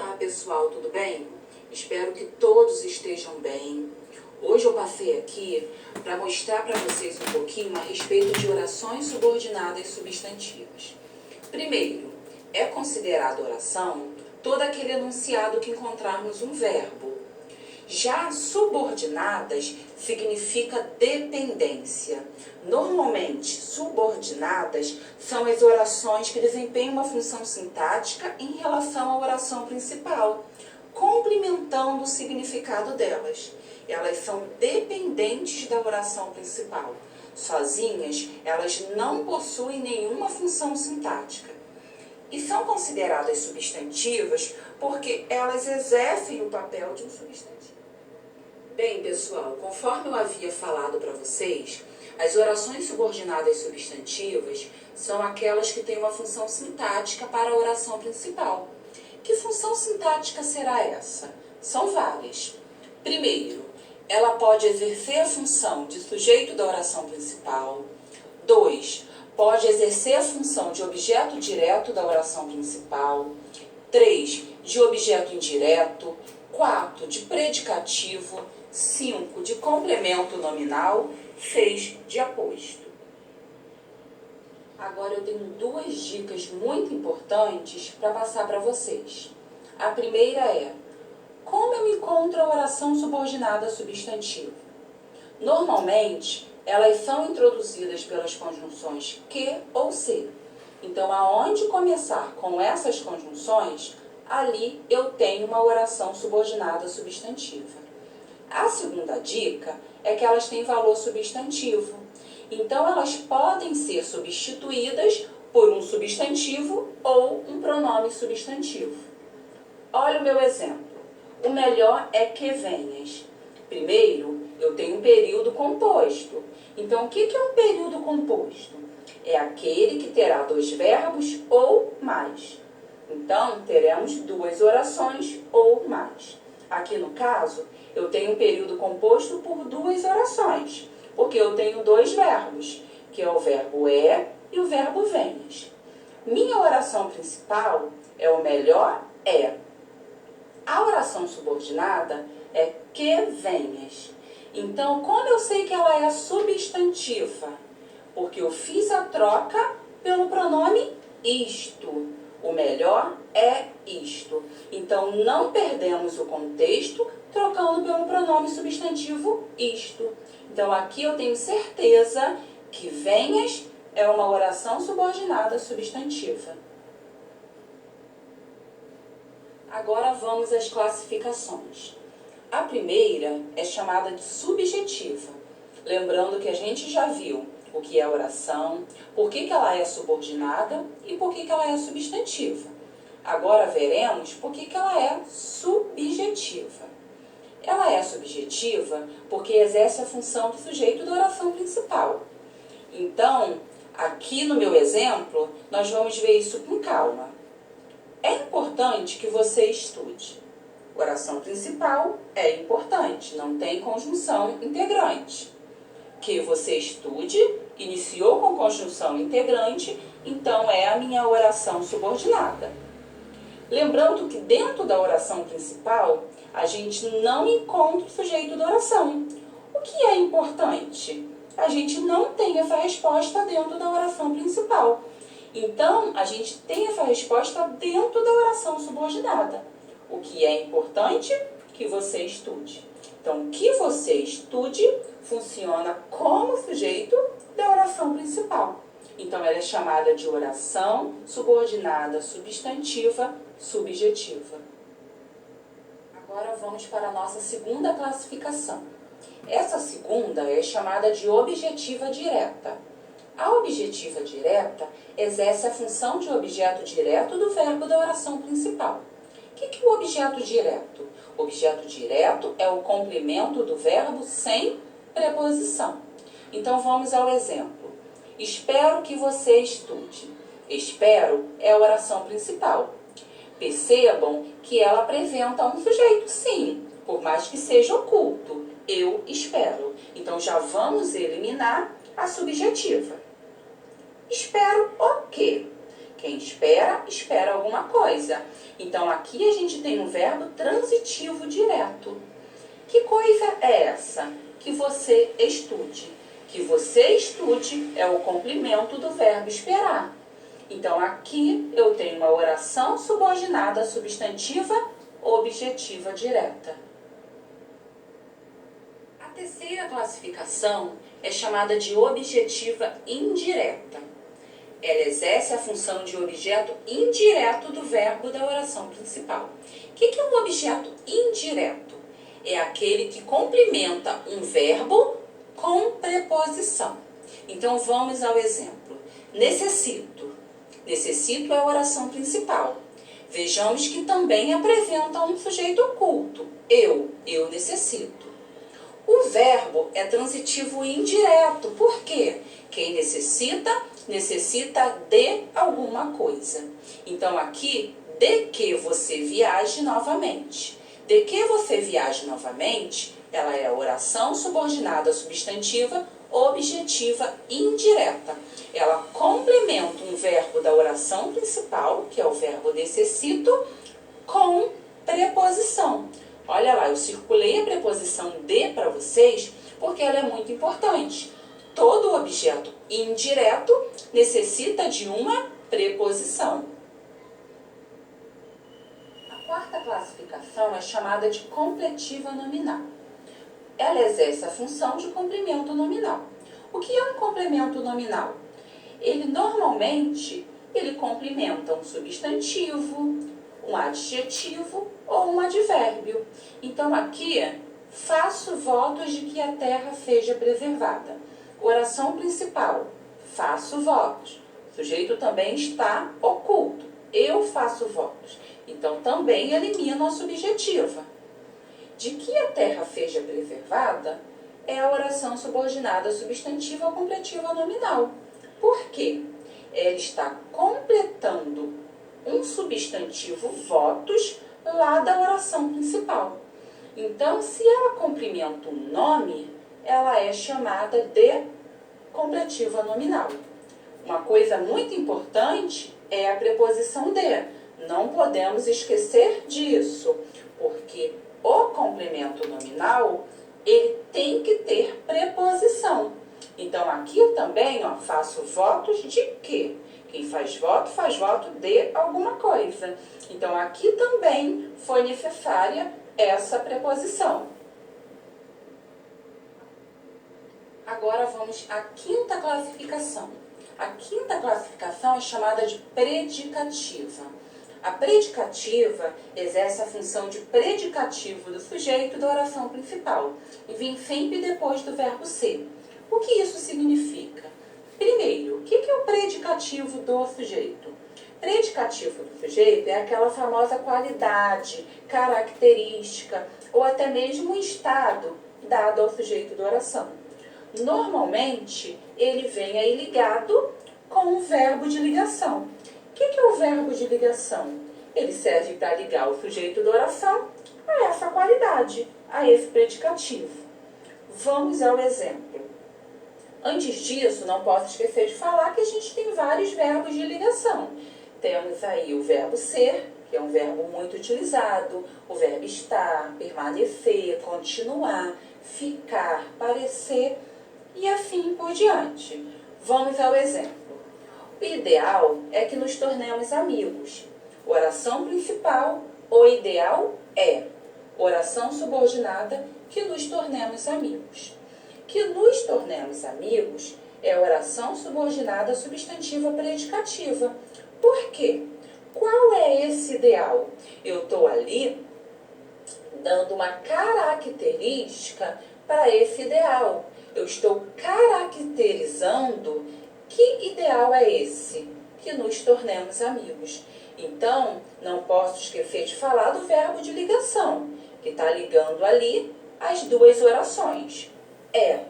Olá pessoal, tudo bem? Espero que todos estejam bem. Hoje eu passei aqui para mostrar para vocês um pouquinho a respeito de orações subordinadas substantivas. Primeiro, é considerada oração todo aquele enunciado que encontrarmos um verbo. Já subordinadas significa dependência. Normalmente, subordinadas são as orações que desempenham uma função sintática em relação à oração principal, complementando o significado delas. Elas são dependentes da oração principal. Sozinhas, elas não possuem nenhuma função sintática. E são consideradas substantivas porque elas exercem o papel de um substantivo. Bem, pessoal, conforme eu havia falado para vocês, as orações subordinadas substantivas são aquelas que têm uma função sintática para a oração principal. Que função sintática será essa? São várias. Primeiro, ela pode exercer a função de sujeito da oração principal. 2. Pode exercer a função de objeto direto da oração principal. 3. De objeto indireto. 4. De predicativo. 5. De complemento nominal. 6. De aposto. Agora eu tenho duas dicas muito importantes para passar para vocês. A primeira é: como eu encontro a oração subordinada substantiva? Normalmente, elas são introduzidas pelas conjunções que ou se. Então, aonde começar com essas conjunções, ali eu tenho uma oração subordinada substantiva. A segunda dica é que elas têm valor substantivo. Então, elas podem ser substituídas por um substantivo ou um pronome substantivo. Olha o meu exemplo. O melhor é que venhas. Primeiro, eu tenho um período composto. Então, o que é um período composto? É aquele que terá dois verbos ou mais. Então, teremos duas orações ou mais. Aqui no caso, eu tenho um período composto por duas orações, porque eu tenho dois verbos, que é o verbo é e o verbo venhas. Minha oração principal é o melhor é. A oração subordinada é que venhas. Então, como eu sei que ela é substantiva? Porque eu fiz a troca pelo pronome isto. O melhor é isto. Então, não perdemos o contexto trocando pelo pronome substantivo isto. Então, aqui eu tenho certeza que venhas é uma oração subordinada substantiva. Agora vamos às classificações. A primeira é chamada de subjetiva. Lembrando que a gente já viu o que é oração, por que ela é subordinada e por que ela é substantiva. Agora veremos por que ela é subjetiva. Ela é subjetiva porque exerce a função do sujeito da oração principal. Então, aqui no meu exemplo, nós vamos ver isso com calma. É importante que você estude. Oração principal é importante, não tem conjunção integrante. Que você estude, iniciou com conjunção integrante, então é a minha oração subordinada. Lembrando que dentro da oração principal, a gente não encontra o sujeito da oração. O que é importante? A gente não tem essa resposta dentro da oração principal. Então, a gente tem essa resposta dentro da oração subordinada. O que é importante? Que você estude. Então, que você estude funciona como sujeito da oração principal. Então, ela é chamada de oração subordinada substantiva subjetiva. Agora vamos para a nossa segunda classificação. Essa segunda é chamada de objetiva direta. A objetiva direta exerce a função de objeto direto do verbo da oração principal. O que é o objeto direto? O objeto direto é o complemento do verbo sem preposição. Então vamos ao exemplo. Espero que você estude. Espero é a oração principal. Percebam que ela apresenta um sujeito, sim, por mais que seja oculto. Eu espero. Então já vamos eliminar a subjetiva. Espero o quê? Quem espera, espera alguma coisa. Então, aqui a gente tem um verbo transitivo direto. Que coisa é essa? Que você estude. Que você estude é o complemento do verbo esperar. Então, aqui eu tenho uma oração subordinada substantiva objetiva direta. A terceira classificação é chamada de objetiva indireta. Ela exerce a função de objeto indireto do verbo da oração principal. O que é um objeto indireto? É aquele que complementa um verbo com preposição. Então, vamos ao exemplo. Necessito. Necessito é a oração principal. Vejamos que também apresenta um sujeito oculto. Eu necessito. O verbo é transitivo indireto. Por quê? Quem necessita, necessita de alguma coisa. Então, aqui, de que você viaje novamente. De que você viaje novamente, ela é a oração subordinada substantiva objetiva indireta. Ela complementa um verbo da oração principal, que é o verbo necessito, com preposição. Olha lá, eu circulei a preposição de para vocês porque ela é muito importante. Todo objeto indireto necessita de uma preposição. A quarta classificação é chamada de completiva nominal. Ela exerce a função de complemento nominal. O que é um complemento nominal? Normalmente complementa um substantivo, um adjetivo ou um advérbio. Então, aqui, faço votos de que a terra seja preservada. Oração principal, faço votos. O sujeito também está oculto. Eu faço votos. Então, também elimino a subjetiva. De que a terra seja preservada é a oração subordinada substantiva ou completiva nominal. Por quê? Ela está completando um substantivo votos lá da oração principal. Então, se ela complementa um nome, ela é chamada de completiva nominal. Uma coisa muito importante é a preposição de. Não podemos esquecer disso, porque o complemento nominal, ele tem que ter preposição. Então, aqui também, faço votos de quê? Quem faz voto de alguma coisa. Então, aqui também foi necessária essa preposição. Agora vamos à quinta classificação. A quinta classificação é chamada de predicativa. A predicativa exerce a função de predicativo do sujeito da oração principal e vem sempre depois do verbo ser. O que isso significa? Primeiro, o que é o predicativo do sujeito? Predicativo do sujeito é aquela famosa qualidade, característica ou até mesmo um estado dado ao sujeito da oração. Normalmente, ele vem aí ligado com o verbo de ligação. O que é o verbo de ligação? Ele serve para ligar o sujeito da oração a essa qualidade, a esse predicativo. Vamos ao exemplo. Antes disso, não posso esquecer de falar que a gente tem vários verbos de ligação. Temos aí o verbo ser, que é um verbo muito utilizado, o verbo estar, permanecer, continuar, ficar, parecer e assim por diante. Vamos ao exemplo. O ideal é que nos tornemos amigos. Oração principal, o ideal é. Oração subordinada, que nos tornemos amigos. Que nos tornemos amigos é oração subordinada substantiva predicativa. Por quê? Qual é esse ideal? Eu estou ali dando uma característica para esse ideal. Eu estou caracterizando que ideal é esse? Que nos tornemos amigos. Então, não posso esquecer de falar do verbo de ligação, que está ligando ali as duas orações. É.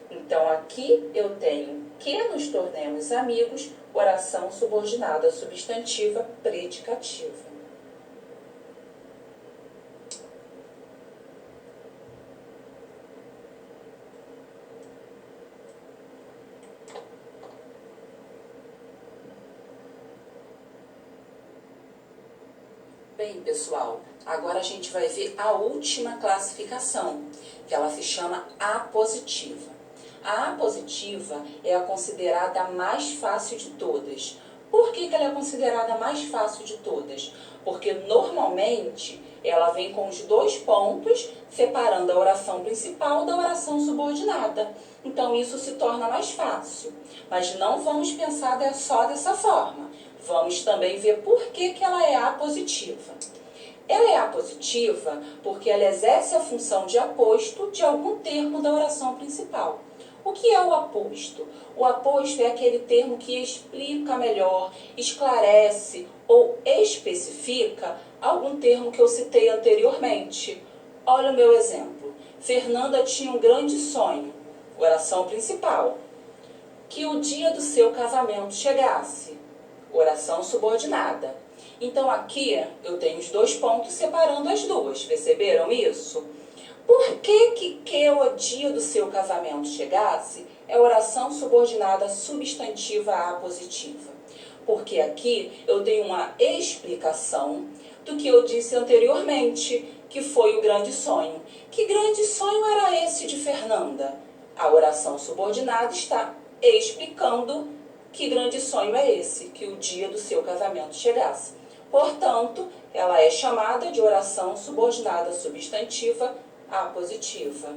Então, aqui eu tenho que nos tornemos amigos, oração subordinada substantiva predicativa. Bem, pessoal, agora a gente vai ver a última classificação, que ela se chama apositiva. A apositiva é a considerada mais fácil de todas. Por que ela é considerada a mais fácil de todas? Porque normalmente ela vem com os dois pontos separando a oração principal da oração subordinada. Então isso se torna mais fácil. Mas não vamos pensar só dessa forma. Vamos também ver por que ela é apositiva. Ela é apositiva porque ela exerce a função de aposto de algum termo da oração principal. O que é o aposto? O aposto é aquele termo que explica melhor, esclarece ou especifica algum termo que eu citei anteriormente. Olha o meu exemplo. Fernanda tinha um grande sonho, oração principal, que o dia do seu casamento chegasse, oração subordinada. Então aqui eu tenho os dois pontos separando as duas, perceberam isso? Por que o dia do seu casamento chegasse é oração subordinada substantiva apositiva? Porque aqui eu tenho uma explicação do que eu disse anteriormente, que foi o grande sonho. Que grande sonho era esse de Fernanda? A oração subordinada está explicando que grande sonho é esse, que o dia do seu casamento chegasse. Portanto, ela é chamada de oração subordinada substantiva apositiva.